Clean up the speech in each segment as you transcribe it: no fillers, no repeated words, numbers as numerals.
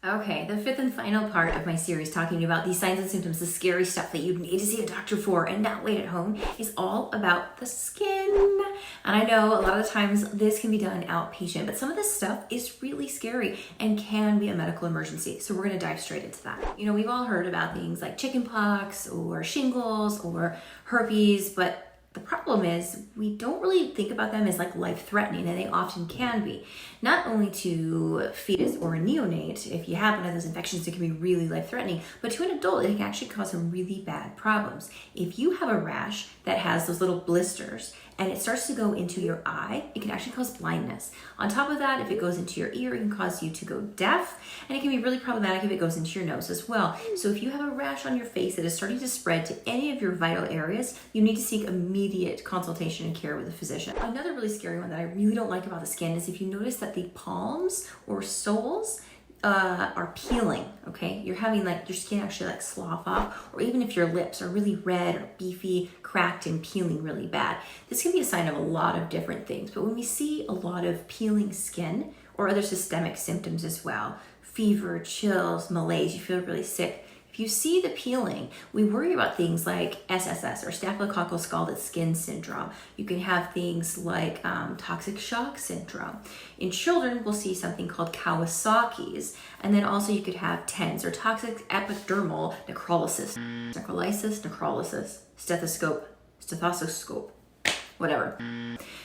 Okay, the fifth and final part of my series talking about these signs and symptoms, the scary stuff that you need to see a doctor for and not wait at home, is all about the skin. And I know a lot of the times this can be done outpatient, but some of this stuff is really scary and can be a medical emergency. So we're gonna dive straight into that. You know, we've all heard about things like chickenpox or shingles or herpes, but the problem is we don't really think about them as like life-threatening, and they often can be. Not only to fetus or a neonate, if you have one of those infections, it can be really life-threatening, but to an adult, it can actually cause some really bad problems. If you have a rash that has those little blisters and it starts to go into your eye, it can actually cause blindness. On top of that, if it goes into your ear, it can cause you to go deaf, and it can be really problematic if it goes into your nose as well. So if you have a rash on your face that is starting to spread to any of your vital areas, you need to seek immediate consultation and care with a physician. Another really scary one that I really don't like about the skin is if you notice that the palms or soles are peeling, okay? You're having like your skin actually like slough off, or even if your lips are really red or beefy, cracked and peeling really bad. This can be a sign of a lot of different things, but when we see a lot of peeling skin or other systemic symptoms as well, fever, chills, malaise, you feel really sick, if you see the peeling, we worry about things like SSS or staphylococcal scalded skin syndrome. You can have things like toxic shock syndrome. In children, we'll see something called Kawasakis. And then also you could have TENS or toxic epidermal necrolysis, stethoscope, whatever.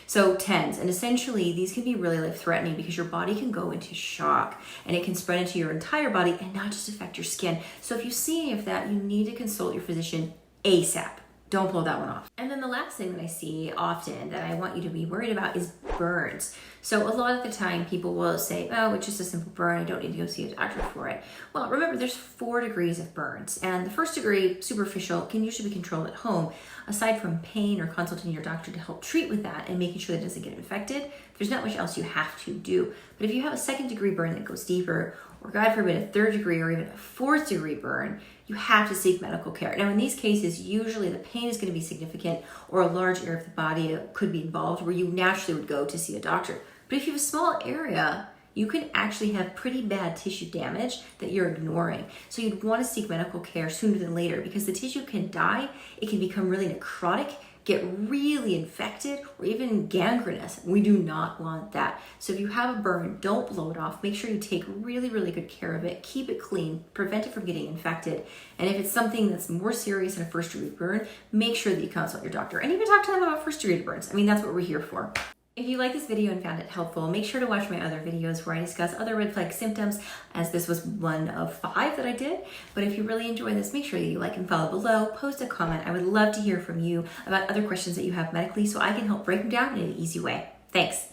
So TENS, and essentially these can be really life-threatening because your body can go into shock and it can spread into your entire body and not just affect your skin. So if you see any of that, you need to consult your physician ASAP. Don't pull that one off. And then the last thing that I see often that I want you to be worried about is burns. So a lot of the time people will say, oh, it's just a simple burn, I don't need to go see a doctor for it. Well, remember there's 4 degrees of burns, and the first degree, superficial, can usually be controlled at home. Aside from pain or consulting your doctor to help treat with that and making sure that it doesn't get infected, there's not much else you have to do. But if you have a 2nd degree burn that goes deeper, or God forbid a 3rd degree or even a 4th degree burn, you have to seek medical care. Now in these cases, usually the pain is going to be significant, or a large area of the body could be involved where you naturally would go to see a doctor. But if you have a small area, you can actually have pretty bad tissue damage that you're ignoring. So you'd want to seek medical care sooner than later, because the tissue can die, it can become really necrotic, get really infected, or even gangrenous. We do not want that. So if you have a burn, don't blow it off. Make sure you take really, really good care of it. Keep it clean, prevent it from getting infected. And if it's something that's more serious than a 1st degree burn, make sure that you consult your doctor and even talk to them about 1st degree burns. I mean, that's what we're here for. If you like this video and found it helpful, make sure to watch my other videos where I discuss other red flag symptoms, as this was one of 5 that I did. But if you really enjoy this, make sure that you like and follow below, post a comment. I would love to hear from you about other questions that you have medically so I can help break them down in an easy way. Thanks.